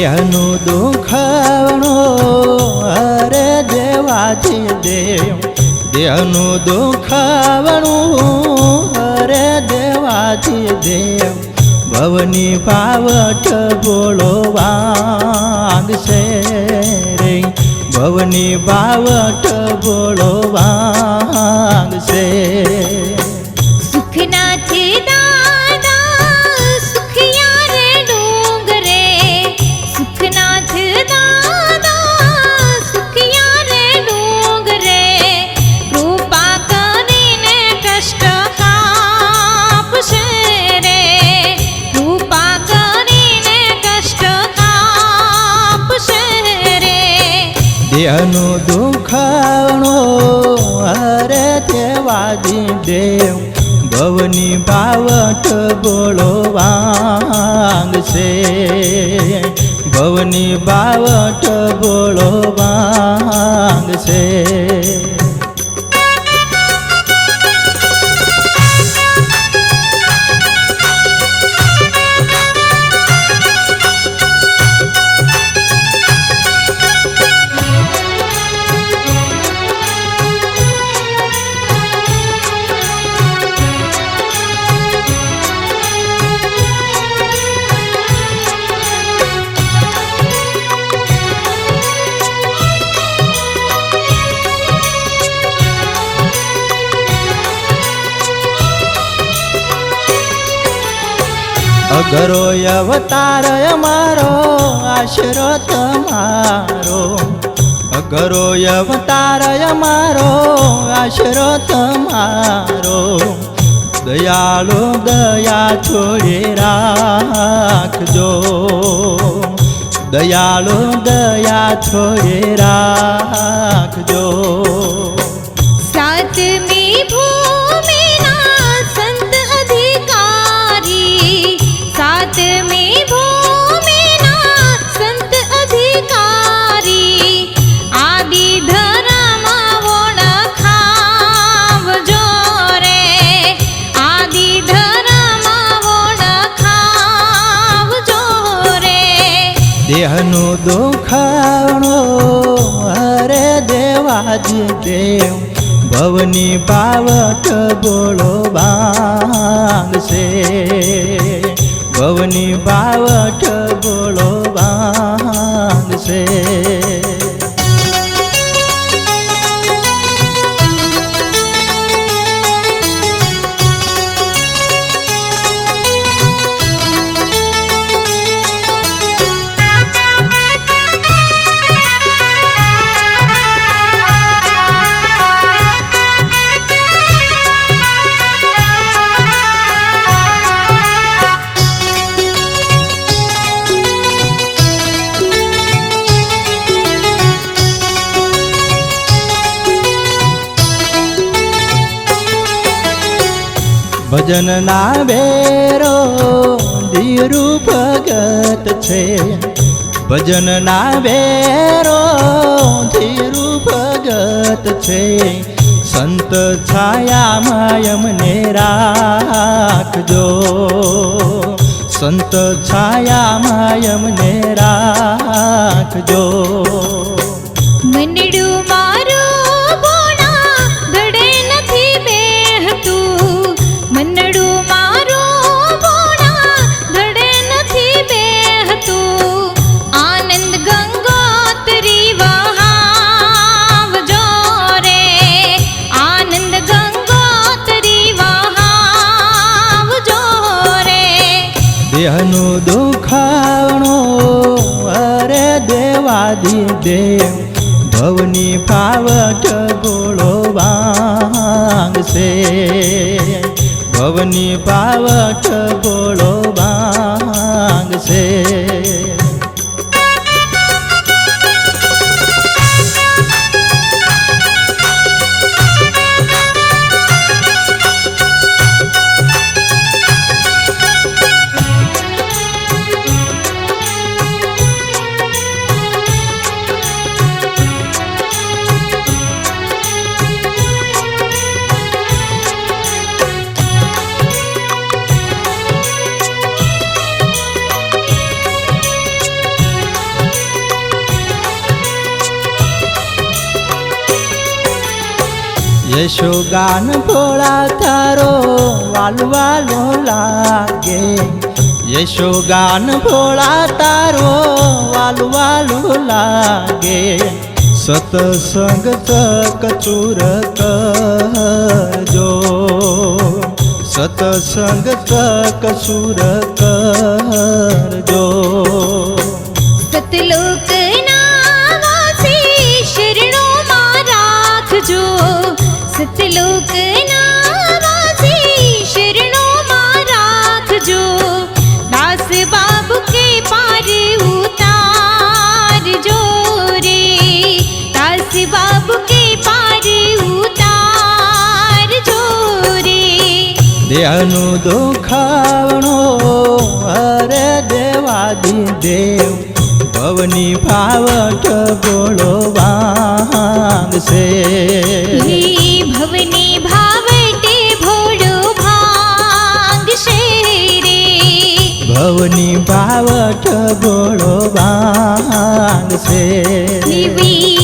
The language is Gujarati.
દેહનું દુખાવણું અરે દેવાથી દેવ, દેહનું દુખાવણું અરે દેવાથી દેવ, ભવની પાવટ બોલો વાગશે રે, ભવની પાવટ બોલો વાગશે. સુખનાથ દાદા સુખિયા રે ડુંગરે, સુખનાથ દાદા સુખિયા રે ડુંગરે, કૃપા કરીને કષ્ટ કાપશે રે, કૃપા કરીને કષ્ટ કાપશે રે. દેહનું દુખાવણું અરે દેવાદી દેવ, ભવની પાવટ બોલો વાગશે, ભવની પાવટ બોલો વાગશે. અઘરો અવતાર અમારો આશરો તમારો, અઘરો અવતાર અમારો આશરો તમારો, દયાળુ દયા છોડી રાખજો, દયાળુ દયા છોડી રાખજો. સાતમી ભૂમિના સંત અધિકારી, સાતમી ભૂમિના સંત અધિકારી, આદિ ધર્મ ઓળખાવજો રે, આદિ ધર્મ ઓળખાવજો રે. દેહનું દુખાવણું અરે દેવાજી દેવ, ભવની પાવટ બોલો વાગશે, ભવની પાવટ બોલો વાગશે. ભજન ના બેરો ધીરુ ભગત છે, ભજન ના બેરો ધીરુ ભગત છે, સંત છાયામાં અમને રાખજો, સંત છાયામાં અમને રાખજો. મનડું મારું બોણા ધડે નથી બેહતું, મનડું મારું બોણા ધડે નથી બેહતું, આનંદ ગંગોત્રી વહાવજો રે, આનંદ ગંગોત્રી વહાવજો રે. દેહનું દુખાવણું અરે દેવાદી દેવ, ભવની પાવટ બોલો વાગશે, ભવની પાવટ બોલો વાગશે. યશોગાન ભોળા તારો વાલો વાલો લાગે યશોગાન ભોળા તારો વાલો વાલો લાગે સતસંગ કચૂર કરજો સતસંગ કચૂર કરજો સતલોકના વાસે શરણોમાં રાખજો સતલોકના વાસે શરણોમાં રાખજો દાસ બાબુ કે પાર ઉતારજો રે દાસ બાબુ કે પાર ઉતારજો રે દેહનું દુખાવણો અરે દેવાદી દેવ ભવની ભાવઠ બોલો વાંગશે ભવની ભાવટે ભોળો ભાંગશે રે ભવની ભાવઠ બોલો વાંગશે દેવી